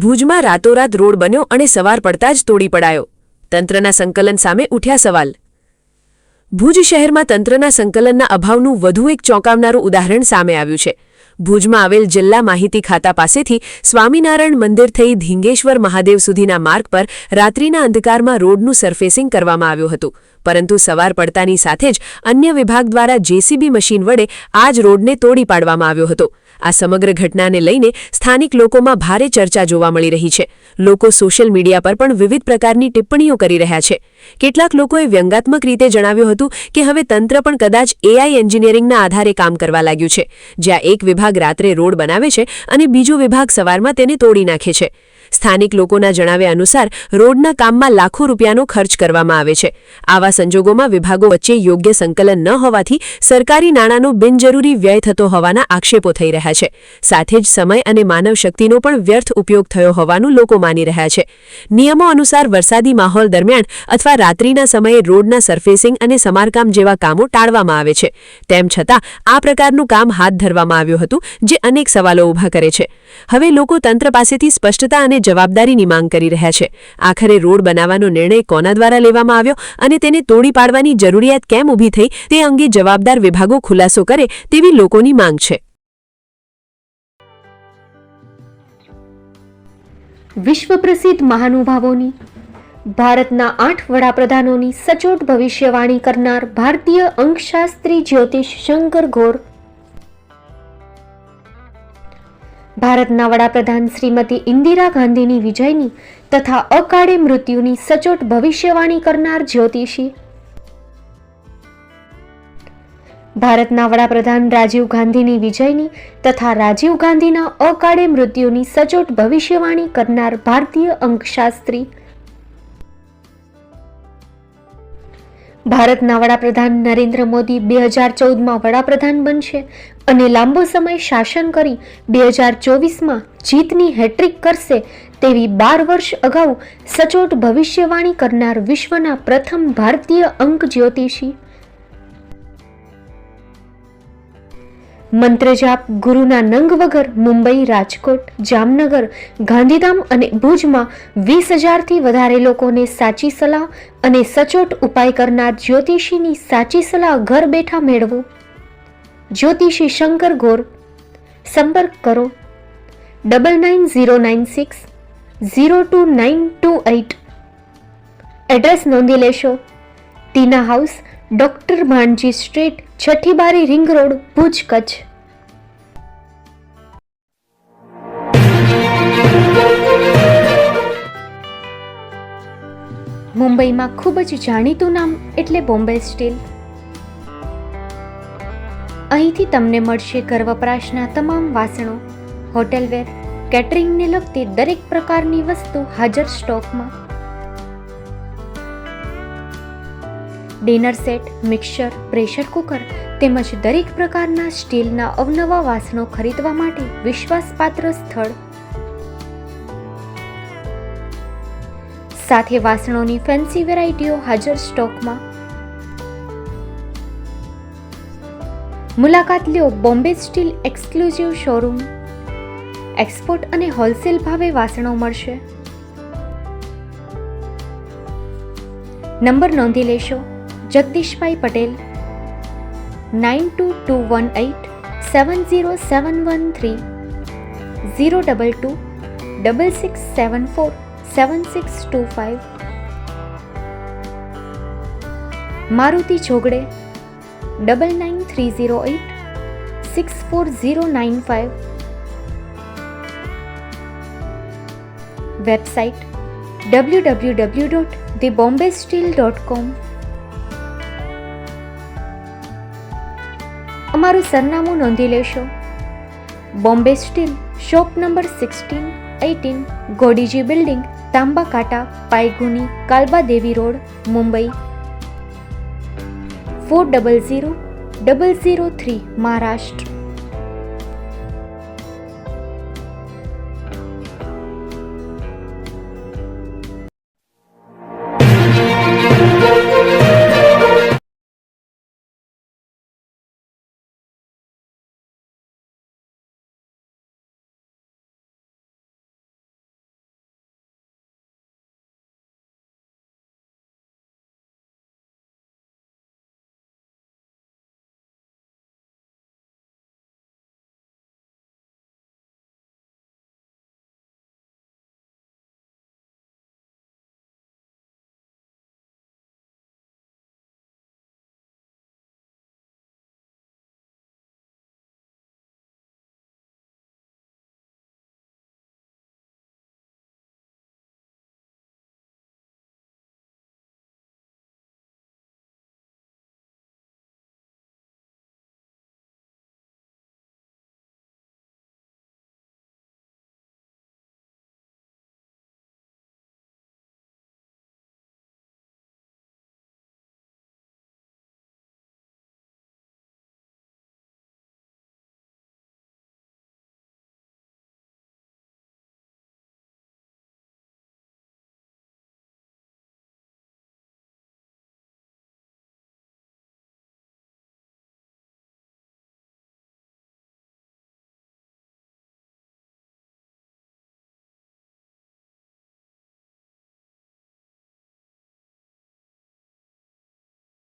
ભુજમાં રાતોરાત રોડ બન્યો અને સવાર પડતા જ તોડી પડાયો. તંત્રના સંકલન સામે ઉઠ્યા સવાલ. ભુજ શહેરમાં તંત્રના સંકલનના અભાવનું વધુ એક ચોંકાવનારું ઉદાહરણ સામે આવ્યું છે. ભુજમાં આવેલ જિલ્લા માહિતી ખાતા પાસેથી સ્વામિનારાયણ મંદિર થઈ ધીંગેશ્વર મહાદેવ સુધીના માર્ગ પર રાત્રિના અંધકારમાં રોડનું સરફેસિંગ કરવામાં આવ્યું હતું, પરંતુ સવાર પડતાની સાથે જ અન્ય વિભાગ દ્વારા જેસીબી મશીન વડે આ જ રોડને તોડી પાડવામાં આવ્યો હતો. આ સમગ્ર ઘટનાને લઈને સ્થાનિક લોકોમાં ભારે ચર્ચા જોવા મળી રહી છે. લોકો સોશિયલ મીડિયા પર પણ વિવિધ પ્રકારની ટિપ્પણીઓ કરી રહ્યા છે. કેટલાક લોકોએ વ્યંગાત્મક રીતે જણાવ્યું હતું કે હવે તંત્ર પણ કદાચ એઆઈ એન્જિનિયરિંગના આધારે કામ કરવા લાગ્યું છે, જ્યાં એક વિભાગ રાત્રે રોડ બનાવે છે અને બીજો વિભાગ સવારમાં તેને તોડી નાખે છે. સ્થાનિક લોકોના જણાવ્યા અનુસાર રોડના કામમાં લાખો રૂપિયાનો ખર્ચ કરવામાં આવે છે. આવા સંજોગોમાં વિભાગો વચ્ચે યોગ્ય સંકલન ન હોવાથી સરકારી નાણાંનો બિનજરૂરી વ્યય થતો હોવાના આક્ષેપો થઈ રહ્યા છે. સાથે જ સમય અને માનવ શક્તિનો પણ વ્યર્થ ઉપયોગ થયો હોવાનું લોકો માની રહ્યા છે. નિયમો અનુસાર વરસાદી માહોલ દરમિયાન અથવા રાત્રિના સમયે રોડના સરફેસિંગ અને સમારકામ જેવા કામો ટાળવામાં આવે છે. તેમ છતાં આ પ્રકારનું કામ હાથ ધરવામાં આવ્યું હતું, જે અનેક સવાલો ઊભા કરે છે. હવે લોકો તંત્ર પાસેથી સ્પષ્ટતા અને જવાબદારીની માંગ કરી રહ્યા છે. આખરે રોડ બનાવવાનો નિર્ણય કોના દ્વારા લેવામાં આવ્યો અને તેને તોડી પાડવાની જરૂરિયાત કેમ ઊભી થઈ તે અંગે જવાબદાર વિભાગો ખુલાસો કરે તેવી લોકોની માંગ છે. વિશ્વ પ્રસિદ્ધ મહાનુભાવોની, ભારતના 8 વડાપ્રધાનોની સચોટ ભવિષ્યવાણી કરનાર ભારતીય અંકશાસ્ત્રી જ્યોતિષ શંકર ઘોર, ભારતના વડાપ્રધાન શ્રીમતી ઇન્દિરા ગાંધીની વિજયની તથા અકાળે મૃત્યુની સચોટ ભવિષ્યવાણી કરનાર જ્યોતિષી, ભારતના વડાપ્રધાન રાજીવ ગાંધીની વિજયની તથા રાજીવ ગાંધીના અકાળે મૃત્યુની સચોટ ભવિષ્યવાણી કરનાર ભારતીય અંકશાસ્ત્રી, ભારતના વડાપ્રધાન નરેન્દ્ર મોદી 2014માં વડાપ્રધાન બનશે અને લાંબો સમય શાસન કરી 2024માં જીતની હેટ્રિક કરશે તેવી 12 વર્ષ અગાઉ સચોટ ભવિષ્યવાણી કરનાર વિશ્વના પ્રથમ ભારતીય અંક જ્યોતિષી, મંત્રજાપ ગુરુના નંગ વગર મુંબઈ, રાજકોટ, જામનગર, ગાંધીધામ અને ભુજમાં 20,000થી વધારે લોકોને સાચી સલાહ અને સચોટ ઉપાય કરનાર જ્યોતિષીની સાચી સલાહ ઘર બેઠા મેળવો. જ્યોતિષી શંકર ઘોર. સંપર્ક કરો 9909602928. એડ્રેસ નોંધી લેશો: ટીના હાઉસ, ડોક્ટર ભાણજી સ્ટ્રીટ, છઠ્ઠી બારી, રિંગ રોડ, ભુજ, કચ્છ. મુંબઈમાં ખૂબ જ જાણીતું નામ એટલે બોમ્બે સ્ટીલ. અહીંથી તમને મળશે ઘર વપરાશના તમામ વાસણો, હોટેલવેર, કેટરિંગને લગતી દરેક પ્રકારની વસ્તુ હાજર સ્ટોકમાં. Dinner set, mixer, pressure cooker તેમજ દરેક પ્રકારના સ્ટીલના અવનવા વાસણો ખરીદવા માટે વિશ્વાસપાત્ર સ્થળ. સાથે વાસણોની ફેન્સી વેરાયટીઓ હાજર સ્ટોકમાં. મુલાકાત લ્યો Bombay steel exclusive showroom. Export અને હોલસેલ ભાવે વાસણો મળશે. નંબર નોંધી લેશો: જગદીશભાઈ પટેલ 9221870713 022 6674 7625. મારુતિ ચોગડે 9930864095. Website www.thebombasteel.com. અમારું સરનામું નોંધી લેશો: Bombay steel, shop number 16-18, Godiji building, Tamba Kanta, Paydhuni, Kalbadevi road, Mumbai 400003, Maharashtra.